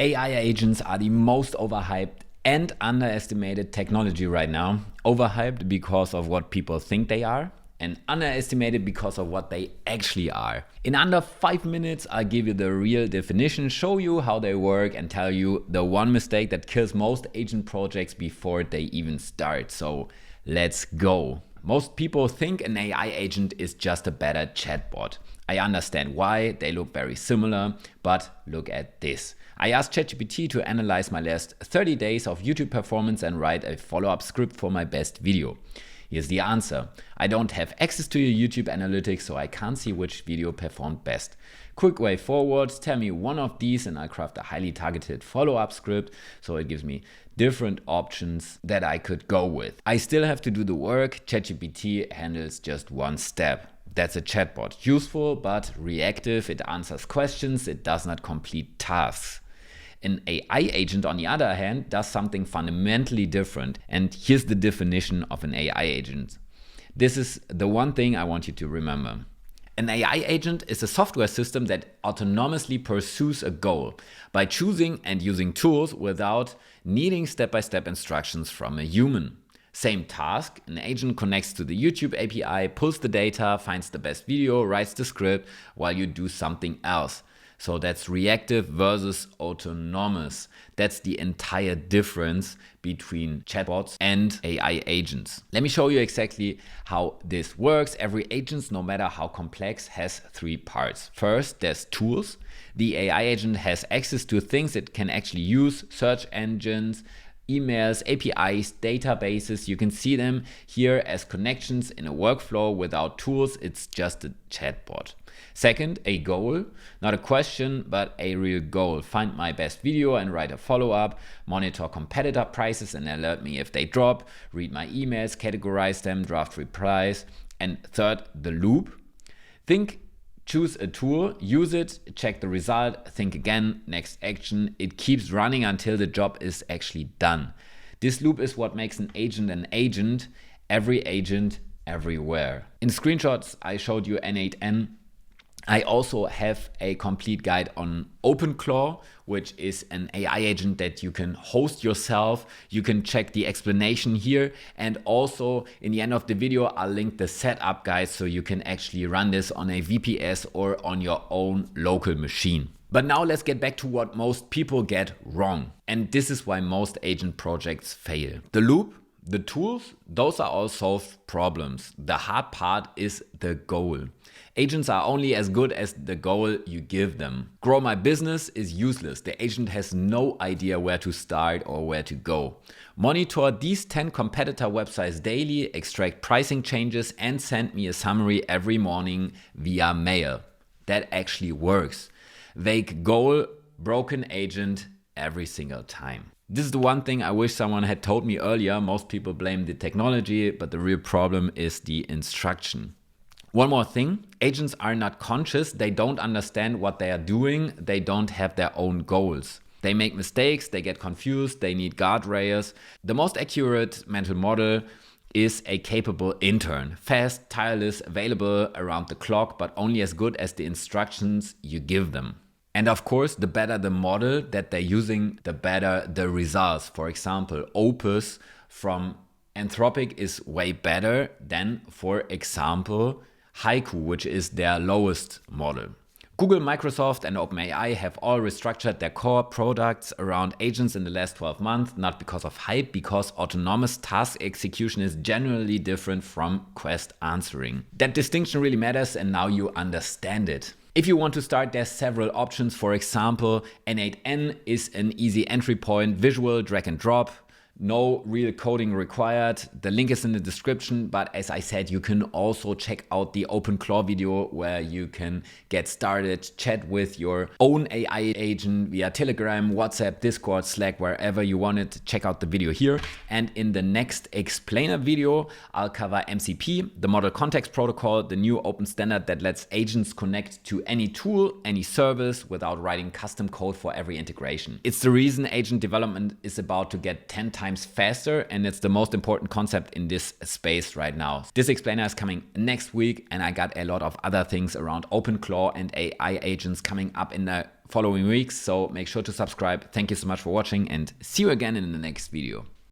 AI agents are the most overhyped and underestimated technology right now. Overhyped because of what people think they are, and underestimated because of what they actually are. In under 5 minutes, I'll give you the real definition, show you how they work, and tell you the one mistake that kills most agent projects before they even start. So let's go. Most people think an AI agent is just a better chatbot. I understand why, they look very similar, but look at this. I asked ChatGPT to analyze my last 30 days of YouTube performance and write a follow-up script for my best video. Here's the answer. I don't have access to your YouTube analytics, so I can't see which video performed best. Quick way forward, tell me one of these and I'll craft a highly targeted follow-up script, so it gives me different options that I could go with. I still have to do the work. ChatGPT handles just one step. That's a chatbot. Useful but reactive. It answers questions. It does not complete tasks. An AI agent, on the other hand, does something fundamentally different. And here's the definition of an AI agent. This is the one thing I want you to remember. An AI agent is a software system that autonomously pursues a goal by choosing and using tools without needing step-by-step instructions from a human. Same task, an agent connects to the YouTube API, pulls the data, finds the best video, writes the script while you do something else. So that's reactive versus autonomous. That's the entire difference between chatbots and AI agents. Let me show you exactly how this works. Every agent, no matter how complex, has 3 parts. First, there's tools. The AI agent has access to things it can actually use, search engines, emails, APIs, databases. You can see them here as connections in a workflow. Without tools, it's just a chatbot. Second, a goal, not a question, but a real goal. Find my best video and write a follow-up, monitor competitor prices and alert me if they drop, read my emails, categorize them, draft replies. And third, the loop. Think, choose a tool, use it, check the result, think again, next action. It keeps running until the job is actually done. This loop is what makes an agent, every agent, everywhere. In screenshots, I showed you N8N. I also have a complete guide on OpenClaw, which is an AI agent that you can host yourself. You can check the explanation here. And also in the end of the video, I'll link the setup guide so you can actually run this on a VPS or on your own local machine. But now let's get back to what most people get wrong. And this is why most agent projects fail. The loop, the tools, those are all solved problems. The hard part is the goal. Agents are only as good as the goal you give them. Grow my business is useless. The agent has no idea where to start or where to go. Monitor these 10 competitor websites daily, extract pricing changes, and send me a summary every morning via mail. That actually works. Vague goal, broken agent every single time. This is the one thing I wish someone had told me earlier. Most people blame the technology, but the real problem is the instruction. One more thing, agents are not conscious, they don't understand what they are doing, they don't have their own goals. They make mistakes, they get confused, they need guardrails. The most accurate mental model is a capable intern. Fast, tireless, available around the clock, but only as good as the instructions you give them. And of course, the better the model that they're using, the better the results. For example, Opus from Anthropic is way better than, for example, Haiku, which is their lowest model. Google, Microsoft, and OpenAI have all restructured their core products around agents in the last 12 months, not because of hype, because autonomous task execution is generally different from quest answering. That distinction really matters, and now you understand it. If you want to start, there's several options. For example, N8N is an easy entry point, visual, drag and drop. No real coding required. The link is in the description, but as I said, you can also check out the OpenClaw video where you can get started, chat with your own AI agent via Telegram, WhatsApp, Discord, Slack, wherever you want it. Check out the video here. And in the next explainer video, I'll cover MCP, the Model Context Protocol, the new open standard that lets agents connect to any tool, any service without writing custom code for every integration. It's the reason agent development is about to get 10 times times faster, and it's the most important concept in this space right now. This explainer is coming next week, and I got a lot of other things around OpenClaw and AI agents coming up in the following weeks, so make sure to subscribe. Thank you so much for watching, and see you again in the next video.